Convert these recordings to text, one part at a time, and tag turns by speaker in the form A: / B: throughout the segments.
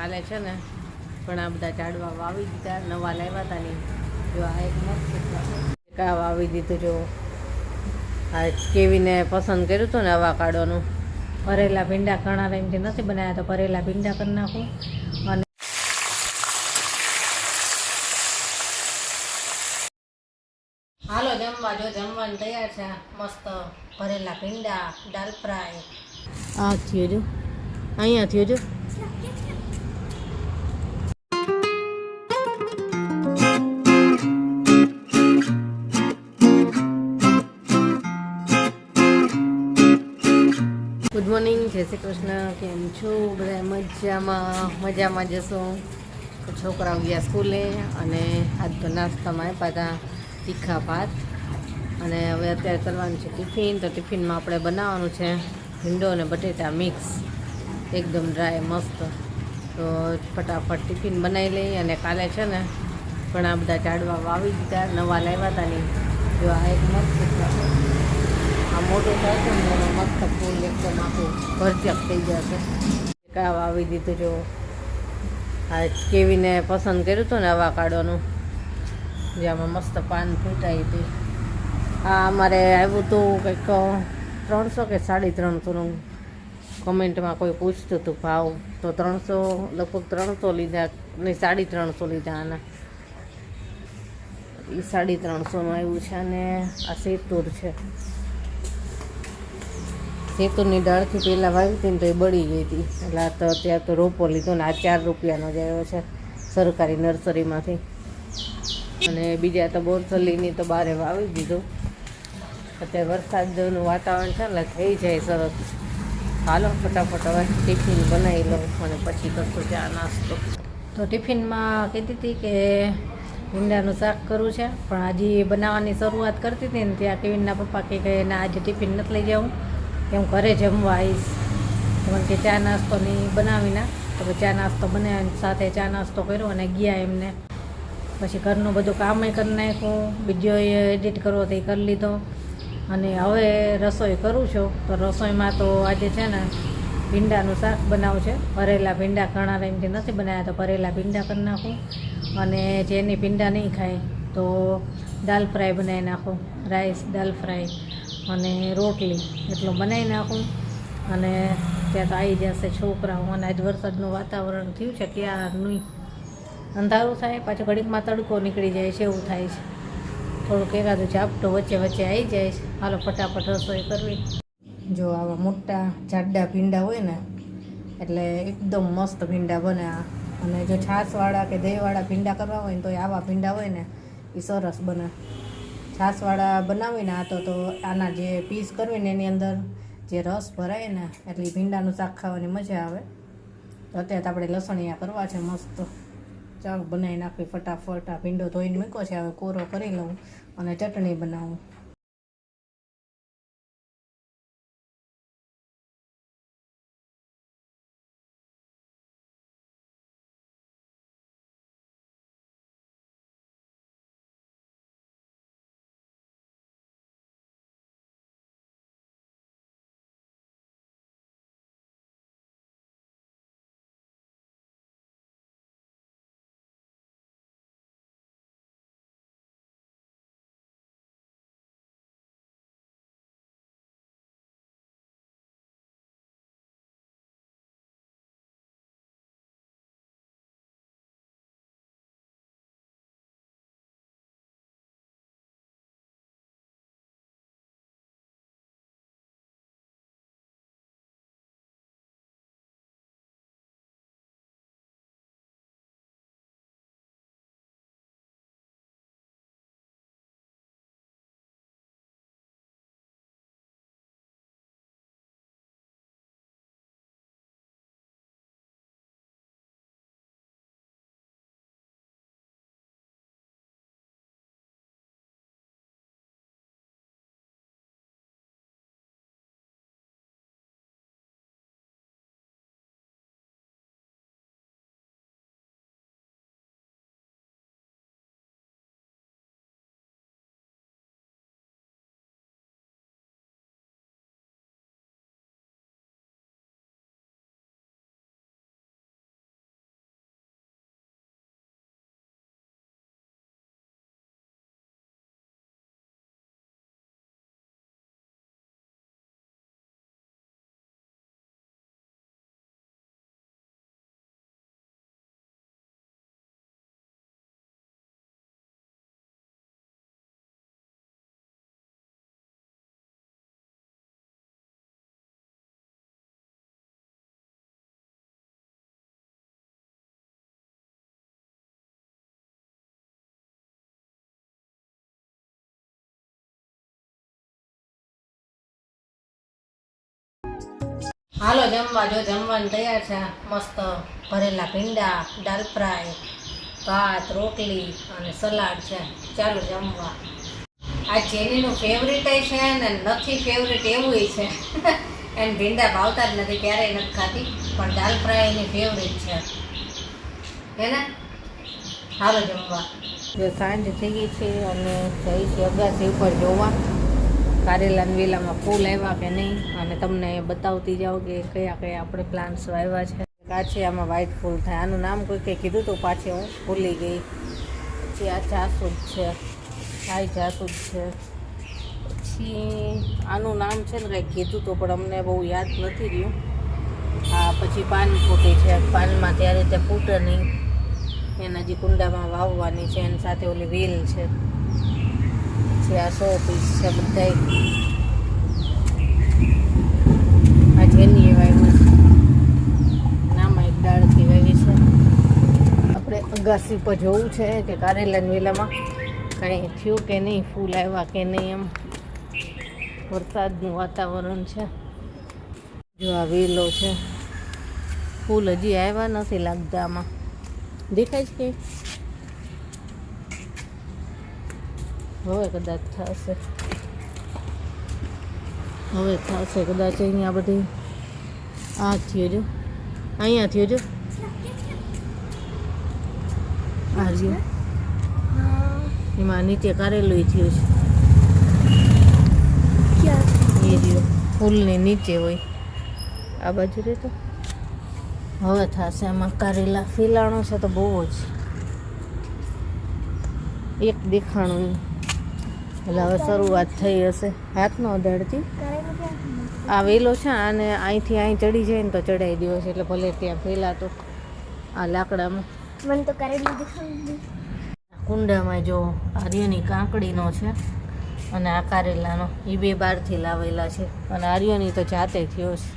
A: કાલે છે ને ઘણા બધા ઝાડવા વાવી દીધા, નવા લાવ્યા હતા નહીં. જો આ એક મસ્ત કા વાવી દીધું. જો આ કેવીને પસંદ કર્યું હતું ને આવા કાઢવાનું. ભરેલા ભીંડા ઘણા ટાઈમથી નથી બનાવ્યા, તો ભરેલા ભીંડા કરી નાખું. અને હાલો જમવા. જો જમવાનું તૈયાર છે. મસ્ત ભરેલા ભીંડા, દાલ ફ્રાય. આ થયું જો, અહીંયા થયું જો. ગુડ મોર્નિંગ, જય શ્રી કૃષ્ણ. કેમ છો બધા? મજામાં જશો. તો છોકરાઓ ગયા સ્કૂલે અને આજ તો નાસ્તામાં આપ્યા હતા તીખા ભાત. અને હવે અત્યારે કરવાનું છે ટિફિન. તો ટિફિનમાં આપણે બનાવવાનું છે ભીંડો અને બટેટા મિક્સ, એકદમ ડ્રાય મસ્ત. તો ફટાફટ ટિફિન બનાવી લઈએ. અને કાલે છે ને ઘણા બધા ઝાડવા વાવી દીધા, નવા લાવ્યા હતા નહીં. જો આ એક મસ્ત આ મોટું થાય છે ને એનો મસ્ત ફૂલ એકદમ આખું ભરજક થઈ જશે. કા વાવી દીધું. જો આ કેવીને પસંદ કર્યું હતું ને આવા કાઢવાનું, જે આમાં મસ્ત પાન ફૂટાઈ હતી. આ અમારે આવ્યું હતું કંઈક 300 કે 350નું. કમેન્ટમાં કોઈ પૂછતું હતું ભાવ, તો 300, લગભગ 300 લીધા નહીં, 350 લીધા આના. એ 350નું આવ્યું છે. અને આ સેતુર છે. સેતુરની ડાળથી પહેલાં વાવી હતી ને તો એ બળી ગઈ હતી, એટલે આ તો અત્યારે તો રોપો લીધો ને આ 4 રૂપિયાનો જ આવ્યો છે સરકારી નર્સરીમાંથી. અને બીજા તો બોરસલીની તો બારે વાવી દીધું. અત્યારે વરસાદનું વાતાવરણ છે ને થઈ જાય સરસ. હાલો ફટાફટ હવે ટિફિન બનાવી લઉં અને પછી કરશું ચા નાસ્તો. તો ટિફિનમાં કહેતી હતી કે ભીંડાનું શાક કરવું છે, પણ હજી બનાવવાની શરૂઆત કરતી હતી ને ત્યાં ટિફિનના પપ્પા કહે ના આજે ટિફિન નથી લઈ જાઉં, કે હું ઘરે જમવા આવીશ. કારણ કે ચા નાસ્તો નહીં બનાવી ના, તો ચા નાસ્તો બનાવીને સાથે ચા નાસ્તો કર્યો અને ગયા એમને. પછી ઘરનું બધું કામે કરી નાખ્યું, વિડીયો એડિટ કરવો તો એ કરી લીધો. અને હવે રસોઈ કરું છું. તો રસોઈમાં તો આજે છે ને ભીંડાનું શાક બનાવું છે. ભરેલા ભીંડા ઘણા ટાઈમથી નથી બનાવ્યા, તો ભરેલા ભીંડા કરી નાખું. અને જેની ભીંડા નહીં ખાય તો દાલ ફ્રાય બનાવી નાખું, રાઈસ દાલ ફ્રાય અને રોટલી એટલું બનાવી નાખું. અને ત્યાં તો આવી જશે છોકરાઓ. અને આજ વરસાદનું વાતાવરણ થયું છે, ક્યારનું અંધારું થાય પાછું ઘડીકમાં તડકો નીકળી જાય છે, એવું થાય છે. થોડુંક એકાદું ઝાપટું વચ્ચે વચ્ચે આવી જાય છે. હાલો ફટાફટ રસોઈ કરવી. જો આવા મોટા જાડા ભીંડા હોય ને એટલે એકદમ મસ્ત ભીંડા બને. અને જો છાશવાળા કે દહીંવાળા ભીંડા કરવા હોય ને તો આવા ભીંડા હોય ને એ સરસ બને. છાશવાળા બનાવીને આ તો આના જે પીસ કરવી ને એની અંદર જે રસ ભરાય ને એટલે ભીંડાનું શાક ખાવાની મજા આવે. તો અત્યારે તો આપણે લસણિયા કરવા છે મસ્ત. ચાલો બનાવી નાખવી ફટાફટ. આ ભીંડો ધોઈને મૂક્યો છે, હવે કોરો કરી લઉં અને ચટણી બનાવું. હાલો જમવા, જો જમવાનું તૈયાર છે. મસ્ત ભરેલા ભીંડા, દાલ ફ્રાય, ભાત, રોટલી અને સલાડ છે. ચાલો જમવા. આ જેનીનું ફેવરિટ છે ને નથી ફેવરિટ એવું છે. એને ભીંડા ભાવતા જ નથી, ક્યારેય નથી ખાતી, પણ દાલ ફ્રાય એની ફેવરિટ છે હે ને. હાલો જમવા. જો સાંજ થઈ ગઈ છે અને જઈ છે અગાસી ઉપર જોવા કારેલાના વેલામાં ફૂલ આવ્યા કે નહીં, અને તમને બતાવતી જાઓ કે કયા કયા આપણે પ્લાન્ટ્સ વાવ્યા છે. આ છે આમાં વ્હાઇટ ફૂલ થાય, આનું નામ કોઈ કંઈ કીધું હતું, પાછી હું ભૂલી ગઈ. પછી આ જાસૂદ છે, આ જાસૂદ છે. પછી આનું નામ છે ને કંઈક કીધું હતું પણ અમને બહુ યાદ નથી રહ્યું. હા, પછી પાન ફૂટી છે, પાનમાં ત્યારે તે ફૂટે નહીં, એના જે કુંડામાં વાવવાની છે. એની સાથે ઓલી વેલ છે. પછી આ 100 પીસ છે બધાય. આ જેની વાવ્યું નામાં એક દાળથી વાવી છે. આપણે અગાસી પર જોવું છે કે કારેલાની વેલામાં કાંઈ થયું કે નહીં, ફૂલ આવ્યા કે નહીં. એમ વરસાદનું વાતાવરણ છે. જો આ વેલો છે, ફૂલ હજી આવ્યા નથી લાગતા. આમાં દેખાય છે કે હવે કદાચ થશે, હવે થશે કદાચ. અહીંયા બધી આ થયો જો, અહીંયા થયો જો, આ રહ્યો, એમાં નીચે કારેલું થયું છે. એ રહ્યો ફૂલની નીચે હોય, આ બાજુ રે. તો હવે થશે આમાં કારેલા. ફેલાણો છે તો બહુ જ, એક દેખાણું. એટલે હવે શરૂઆત થઈ હશે. હાથ ન અડાડતી. આ વેલો છે, આને અહીંથી અહીં ચડી જાય ને તો ચડાવી દેવો છે, એટલે ભલે ત્યાં ફેલાતો. આ લાકડામાં મને તો કારેલું દેખાડું. કુંડામાં જો આર્યની કાંકડીનો છે અને આ કારેલાનો, એ બે બહારથી લાવેલા છે. અને આર્યની તો જાતે થયો છે.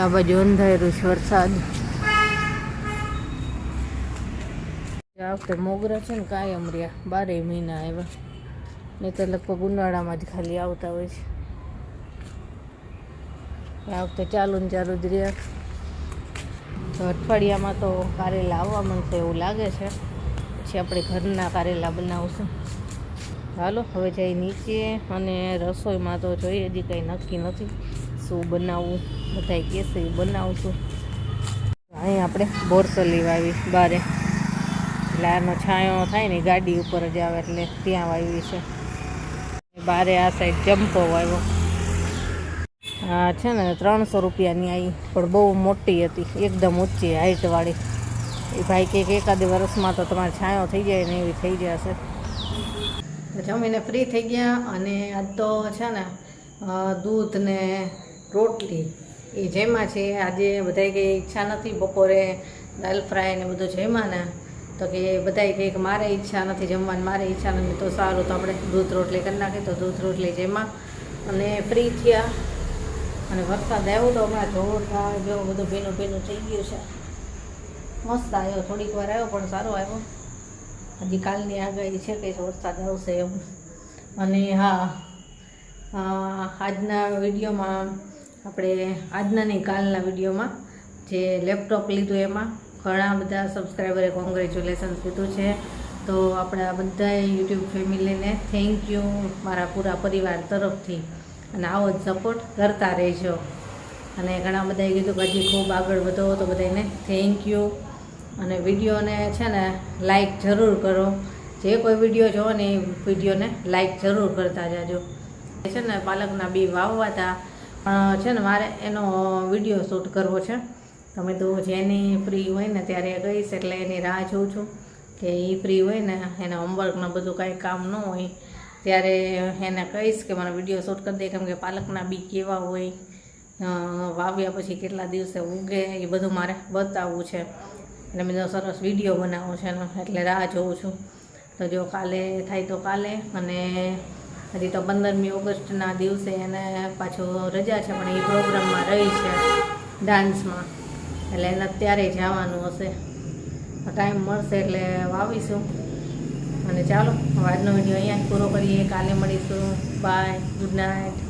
A: આ બાજુ અંધારું છે, વરસાદ. આ વખતે મોગરા છે ને કાયમ રહ્યા, 12 મહિના આવ્યા, નહીં તો લગભગ ઉનાળામાં જ ખાલી આવતા હોય છે. આ વખતે ચાલુ ને ચાલુ જ રહ્યા. તો અઠવાડિયામાં તો કારેલા આવવા મળશે એવું લાગે છે. પછી આપણે ઘરના કારેલા બનાવશું. હાલો હવે જઈ નીચે, અને રસોઈમાં તો જોઈએ હજી કંઈ નક્કી નથી શું બનાવવું. બધાય કહેશે એ બનાવશું. અહીં આપણે બોરસલી વાવી બારે, એટલે આનો છાંયો થાય ને ગાડી ઉપર જ આવે, એટલે ત્યાં વાવી છે. બારે આ સાઈડ ચંપો વાવ્યો. હા છે ને 300 રૂપિયાની આવી, પણ બહુ મોટી હતી, એકદમ ઊંચી હાઈટવાળી. એ ભાઈ કે એકાદ વર્ષમાં તો તમારે છાંયો થઈ જાય ને એવી થઈ જશે. જમીને ફ્રી થઈ ગયા. અને આજ તો છે ને દૂધ ને રોટલી એ જેમાં છે. આજે બધાય કંઈ ઈચ્છા નથી, બપોરે દાલ ફ્રાય ને બધું જેમાં ને, તો કે બધાય કંઈક મારે ઈચ્છા નથી જમવાની, મારે ઈચ્છા નથી. તો સારું, તો આપણે દૂધ રોટલી કરી નાખી. તો દૂધ રોટલી જેમાં, અને ફ્રી થયા. અને વરસાદ આવ્યો તો હમણાં જોરદાર, જો બધું ભીનું ભીનું થઈ ગયું છે. મસ્ત આવ્યો, થોડીક વાર આવ્યો પણ સારો આવ્યો. હજી કાલની આગાહી છે કે વરસાદ આવશે એવું. અને હા, આજના વિડીયોમાં આપણે, આજના નહીં કાલના વિડીયોમાં જે લેપટોપ લીધું એમાં ઘણા બધા સબસ્ક્રાઈબરે કોંગ્રેચ્યુલેશન્સ કીધું છે. તો આપણા બધા યુટ્યુબ ફેમિલીને થેન્ક યુ મારા પૂરા પરિવાર તરફથી. અને આવો જ સપોર્ટ કરતા રહેજો. અને ઘણા બધાએ કીધું કે હજી ખૂબ આગળ વધો, તો બધાને થેન્ક યુ. અને વિડીયોને છે ને લાઈક જરૂર કરો. જે કોઈ વિડીયો જોવો ને એ વિડીયોને લાઈક જરૂર કરતા જાજો. છે ને પાલકના બી વાવવા હતા, પણ છે ને મારે એનો વિડીયો શૂટ કરવો છે. તમે તો જેની ફ્રી હોય ને ત્યારે ગઈશ, એટલે એની રાહ જોઉં છું કે એ ફ્રી હોય ને, એને હોમવર્કનું બધું કાંઈ કામ ન હોય ત્યારે એને કહીશ કે મારો વિડીયો શૂટ કરી દે. કેમ કે પાલકના બી કેવા હોય, વાવ્યા પછી કેટલા દિવસે ઉગે, એ બધું મારે બતાવવું છે. એટલે મેં સરસ વિડીયો બનાવવો છે એનો, એટલે રાહ જોઉં છું. તો જો કાલે થાય તો કાલે. અને હજી તો 15મી ઓગસ્ટના દિવસે એને પાછો રજા છે, પણ એ પ્રોગ્રામમાં રહી છે ડાન્સમાં, એટલે એને અત્યારે જવાનું હશે. ટાઈમ મળશે એટલે વાવીશું. અને ચાલો આજનો વિડીયો અહીંયા પૂરો કરીએ. કાલે મળીશું. Bye, good night.